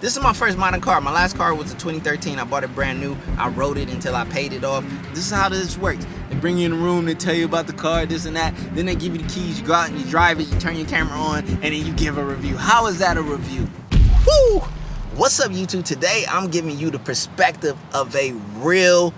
This is my first modern car. My last car was a 2013. I bought it brand new. I rode it until I paid it off. This is how this works. They bring you in the room, they tell you about the car, this and that. Then they give you the keys, you go out and you drive it, you turn your camera on, and then you give a review. How is that a review? Woo! What's up, YouTube? Today, I'm giving you the perspective of a real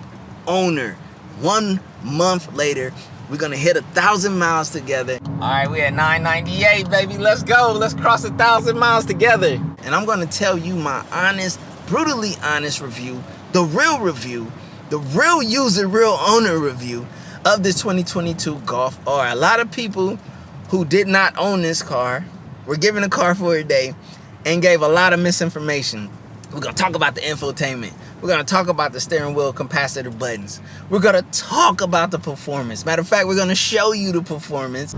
owner. 1 month later, we're gonna hit 1,000 miles together. All right, we at 998, baby. Let's go. Let's cross 1,000 miles together. And I'm gonna tell you my honest, brutally honest review, the real user, real owner review of this 2022 Golf R. A lot of people who did not own this car were given a car for a day and gave a lot of misinformation. We're gonna talk about the infotainment. We're gonna talk about the steering wheel capacitor buttons. We're gonna talk about the performance. Matter of fact, we're gonna show you the performance.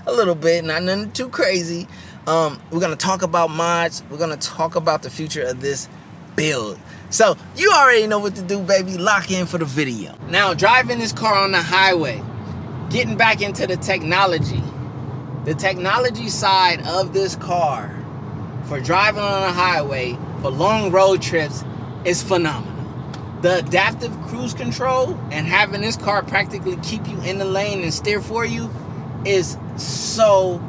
A little bit, not nothing too crazy. We're gonna talk about mods. We're gonna talk about the future of this build. So you already know what to do, baby. Lock in for the video. Now, driving this car on the highway, getting back into the technology side of this car for driving on a highway for long road trips is phenomenal. The adaptive cruise control and having this car practically keep you in the lane and steer for you is so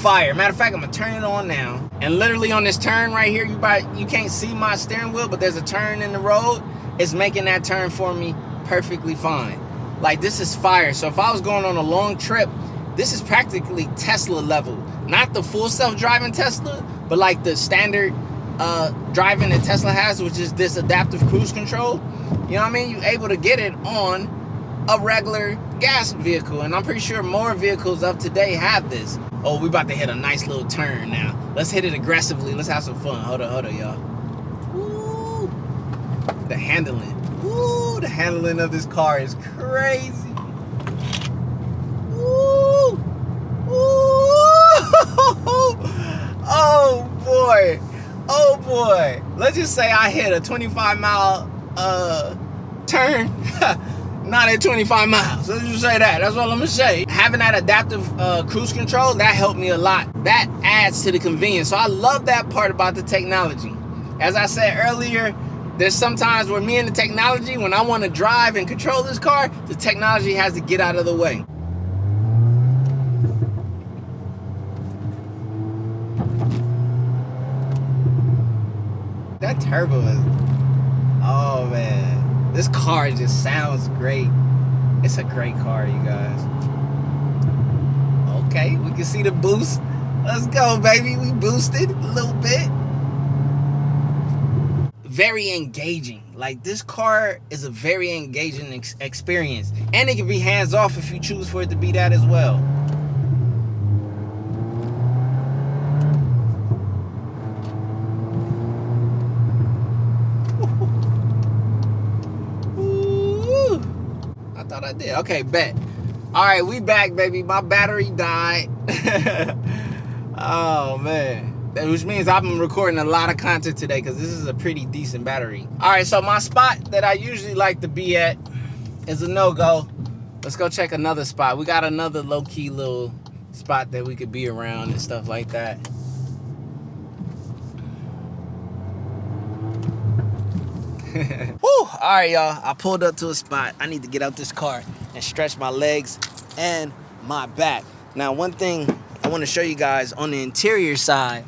fire. Matter of fact, I'm gonna turn it on now, and literally on this turn right here, you can't see my steering wheel, but there's a turn in the road. It's making that turn for me perfectly fine. Like, this is fire. So if I was going on a long trip, this is practically Tesla level. Not the full self-driving Tesla, but like the standard driving that Tesla has, which is this adaptive cruise control. You know what I mean? You're able to get it on a regular gas vehicle, and I'm pretty sure more vehicles of today have this. Oh, we about to hit a nice little turn now. Let's hit it aggressively. Let's have some fun. Hold on, y'all. Woo! The handling. Woo! The handling of this car is crazy. Woo! Woo! Oh boy. Oh boy. Let's just say I hit a 25-mile turn. Not at 25 miles. Let's just say that. That's all I'm gonna say. Having that adaptive cruise control, that helped me a lot. That adds to the convenience. So I love that part about the technology. As I said earlier, there's sometimes where me and the technology, when I want to drive and control this car, the technology has to get out of the way. That turbo is, oh man. This car just sounds great. It's a great car, you guys. Okay, we can see the boost. Let's go, baby. We boosted a little bit. Very engaging. Like, this car is a very engaging experience. And it can be hands-off if you choose for it to be that as well. Thought I did. Okay, bet. All right, we back, baby. My battery died. Oh man, which means I've been recording a lot of content today because this is a pretty decent battery. All right, so my spot that I usually like to be at is a no-go. Let's go check another spot. We got another low-key little spot that we could be around and stuff like that. Woo! All right, y'all. I pulled up to a spot. I need to get out this car and stretch my legs and my back. Now, one thing I want to show you guys on the interior side,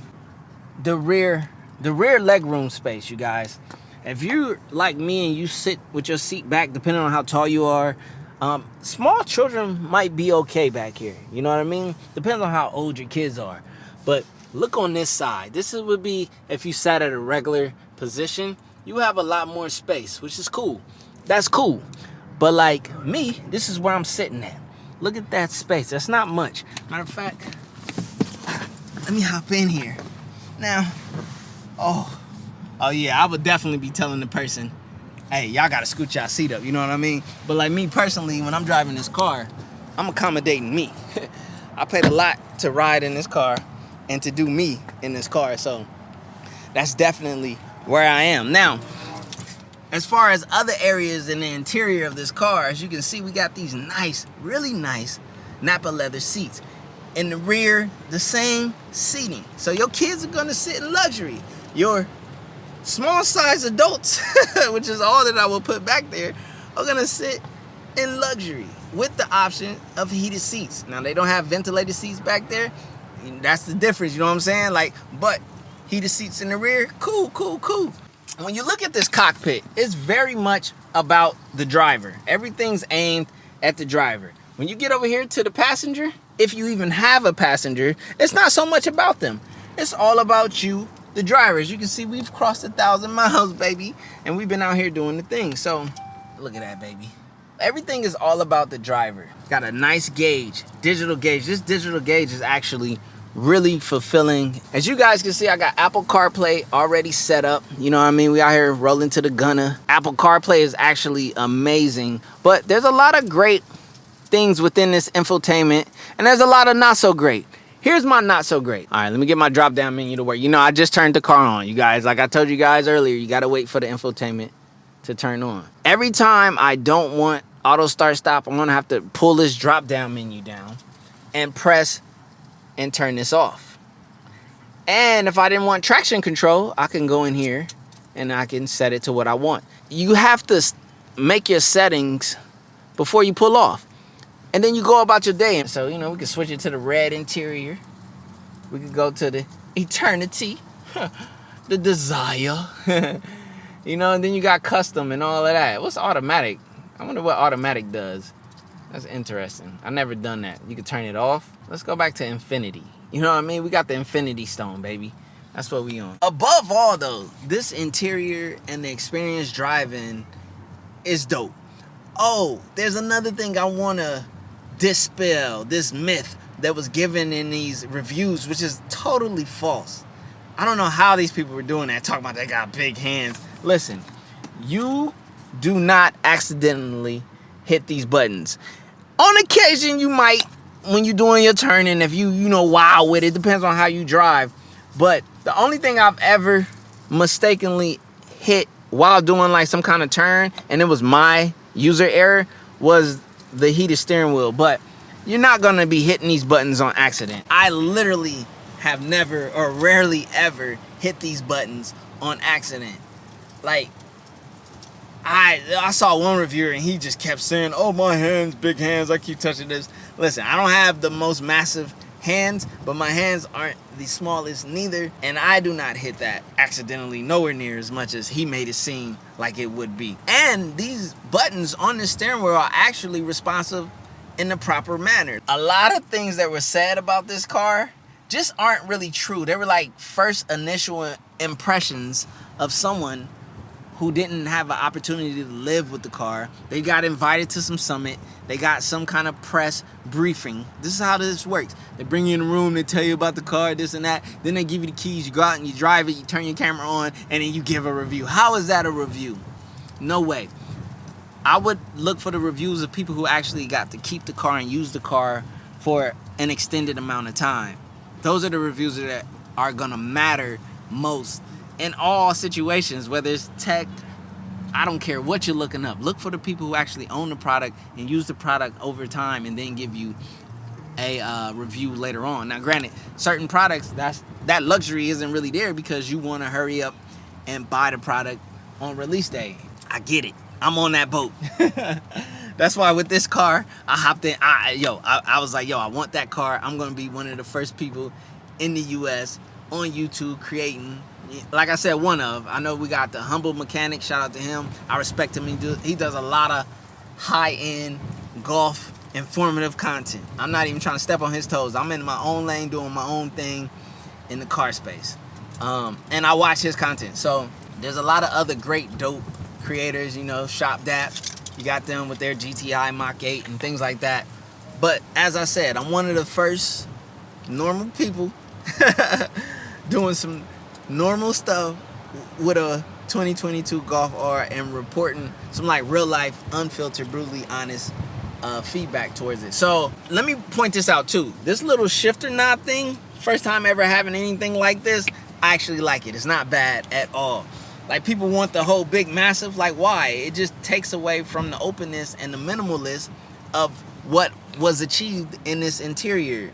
the rear leg room space, you guys. If you're like me and you sit with your seat back, depending on how tall you are, small children might be okay back here. You know what I mean? Depends on how old your kids are. But look on this side. This would be if you sat at a regular position. You have a lot more space, which is cool. That's cool. But like me, this is where I'm sitting at. Look at that space. That's not much. Matter of fact, let me hop in here. Now, oh yeah, I would definitely be telling the person, hey, y'all gotta scoot y'all seat up, you know what I mean? But like me personally, when I'm driving this car, I'm accommodating me. I paid a lot to ride in this car and to do me in this car, so that's definitely where I am. Now, as far as other areas in the interior of this car, as you can see, we got these nice, really nice Napa leather seats. In the rear, the same seating. So your kids are gonna sit in luxury. Your small size adults, which is all that I will put back there, are gonna sit in luxury with the option of heated seats. Now they don't have ventilated seats back there. That's the difference, you know what I'm saying? Like, but heated seats in the rear, cool. When you look at this cockpit, it's very much about the driver. Everything's aimed at the driver. When you get over here to the passenger, if you even have a passenger, it's not so much about them. It's all about you, the driver. As you can see, we've crossed 1,000 miles, baby, and we've been out here doing the thing. So, look at that, baby. Everything is all about the driver. Got a nice gauge, digital gauge. This digital gauge is actually really fulfilling. As you guys can see, I got Apple CarPlay already set up. You know what I mean? We out here rolling to the gunner. Apple CarPlay is actually amazing, but there's a lot of great things within this infotainment, and there's a lot of not so great. Here's my not so great. All right, let me get my drop down menu to work. You know, I just turned the car on, you guys. Like I told you guys earlier, you gotta wait for the infotainment to turn on. Every time I don't want auto start stop, I'm gonna have to pull this drop down menu down and press and turn this off. And if I didn't want traction control, I can go in here and I can set it to what I want. You have to make your settings before you pull off. And then you go about your day. So, you know, we can switch it to the red interior. We could go to the eternity, the desire, you know, and then you got custom and all of that. What's automatic? I wonder what automatic does. That's interesting. I've never done that. You can turn it off. Let's go back to infinity. You know what I mean? We got the infinity stone, baby. That's what we on. Above all, though, this interior and the experience driving is dope. Oh, there's another thing I want to dispel, this myth that was given in these reviews, which is totally false. I don't know how these people were doing that, talking about they got big hands. Listen, you do not accidentally hit these buttons. On occasion, you might, when you're doing your turning, if you know, wow with it, depends on how you drive. But the only thing I've ever mistakenly hit while doing like some kind of turn, and it was my user error, was the heated steering wheel. But you're not gonna be hitting these buttons on accident. I literally have never or rarely ever hit these buttons on accident. Like, I saw one reviewer and he just kept saying, oh, my hands, big hands, I keep touching this. Listen, I don't have the most massive hands, but my hands aren't the smallest neither, and I do not hit that accidentally nowhere near as much as he made it seem like it would be. And these buttons on the steering wheel are actually responsive in the proper manner. A lot of things that were said about this car just aren't really true. They were like first initial impressions of someone who didn't have an opportunity to live with the car. They got invited to some summit. They got some kind of press briefing. This is how this works. They bring you in a room, they tell you about the car, this and that. Then they give you the keys, you go out and you drive it, you turn your camera on, and then you give a review. How is that a review? No way. I would look for the reviews of people who actually got to keep the car and use the car for an extended amount of time. Those are the reviews that are gonna matter most in all situations, whether it's tech, I don't care what you're looking up. Look for the people who actually own the product and use the product over time and then give you a review later on. Now, granted, certain products, that luxury isn't really there because you want to hurry up and buy the product on release day. I get it. I'm on that boat. That's why with this car, I hopped in. I was like, I want that car. I'm going to be one of the first people in the U.S. on YouTube creating. Like I said, I know we got the Humble Mechanic. Shout out to him. I respect him. He does a lot of high-end golf informative content. I'm not even trying to step on his toes. I'm in my own lane doing my own thing in the car space. And I watch his content. So there's a lot of other great dope creators, Shop Dap. You got them with their GTI Mach 8 and things like that. But as I said, I'm one of the first normal people doing some normal stuff with a 2022 Golf R and reporting some like real life, unfiltered, brutally honest feedback towards it. So let me point this out too. This little shifter knob thing, first time ever having anything like this, I actually like it. It's not bad at all. Like, people want the whole big massive, like, why? It just takes away from the openness and the minimalist of what was achieved in this interior.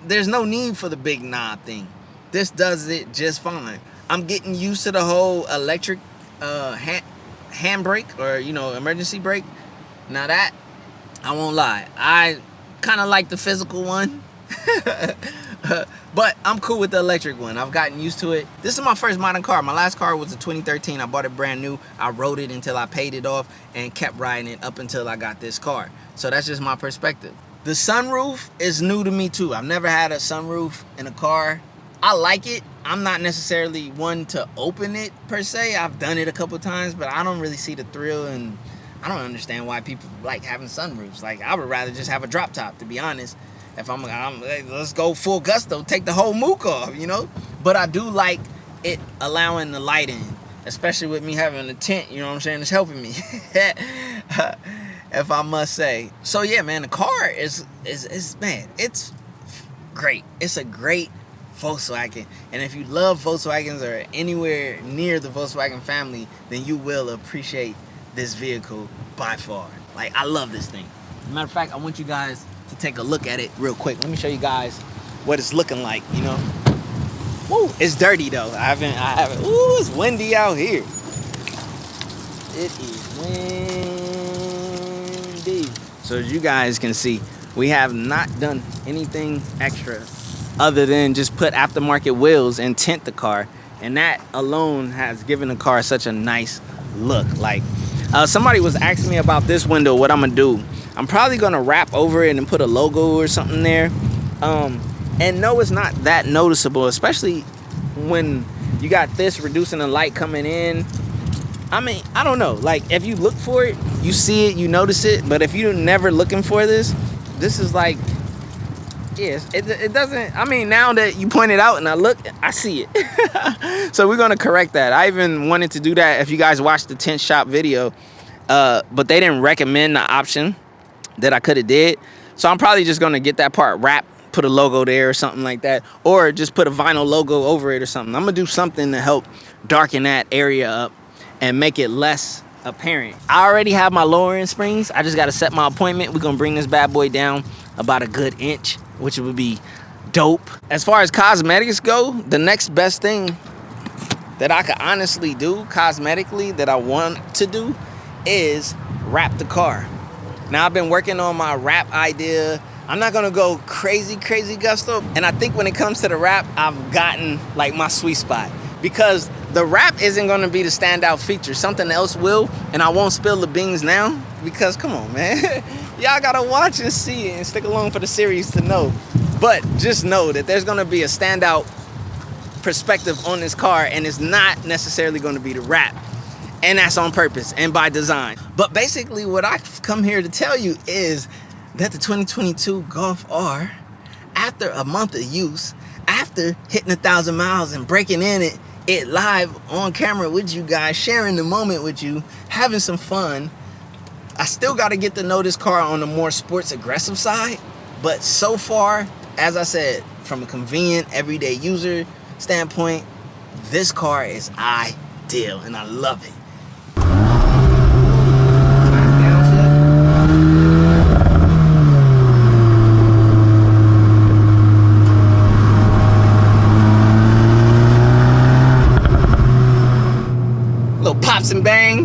There's no need for the big knob thing. This does it just fine. I'm getting used to the whole electric handbrake, or emergency brake. Now that, I won't lie, I kind of like the physical one. But I'm cool with the electric one. I've gotten used to it. This is my first modern car. My last car was a 2013. I bought it brand new. I rode it until I paid it off and kept riding it up until I got this car. So that's just my perspective. The sunroof is new to me too. I've never had a sunroof in a car. I like it. I'm not necessarily one to open it per se. I've done it a couple times, but I don't really see the thrill, and I don't understand why people like having sunroofs. Like, I would rather just have a drop top, to be honest. If I'm let's go full gusto, take the whole mook off, But I do like it allowing the light in, especially with me having a tent, you know what I'm saying? It's helping me, if I must say. So yeah, man, the car is man, it's great. It's a great Volkswagen. And if you love Volkswagens or anywhere near the Volkswagen family, then you will appreciate this vehicle by far. Like, I love this thing. As a matter of fact, I want you guys to take a look at it real quick. Let me show you guys what it's looking like, Woo, it's dirty though. I haven't. Ooh, it's windy out here. It is windy. So as you guys can see, we have not done anything extra other than just put aftermarket wheels and tint the car. And that alone has given the car such a nice look. Like, somebody was asking me about this window, what I'm gonna do. I'm probably gonna wrap over it and put a logo or something there. And no, it's not that noticeable, especially when you got this reducing the light coming in. I mean, I don't know. Like, if you look for it, you see it, you notice it. But if you're never looking for this is like, yes, it doesn't. I mean, now that you point it out and I look, I see it. So we're gonna correct that. I even wanted to do that if you guys watched the tint shop video, but they didn't recommend the option that I could have did. So I'm probably just gonna get that part wrapped, put a logo there or something like that, or just put a vinyl logo over it or something. I'm gonna do something to help darken that area up and make it less apparent. I already have my lowering springs. I just gotta set my appointment. We're gonna bring this bad boy down about a good inch, which would be dope. As far as cosmetics go, the next best thing that I could honestly do cosmetically that I want to do is wrap the car. Now, I've been working on my wrap idea. I'm not gonna go crazy gusto. And I think when it comes to the wrap, I've gotten like my sweet spot, because the wrap isn't gonna be the standout feature. Something else will, and I won't spill the beans now, because come on, man. Y'all gotta watch and see it and stick along for the series to know. But just know that there's gonna be a standout perspective on this car, and it's not necessarily gonna be the wrap. And that's on purpose and by design. But basically what I've come here to tell you is that the 2022 Golf R, after a month of use, after hitting 1,000 miles and breaking in it live on camera with you guys, sharing the moment with you, having some fun, I still got to get to know this car on the more sports aggressive side. But so far, as I said, from a convenient everyday user standpoint, this car is ideal and I love it. Little pops and bangs.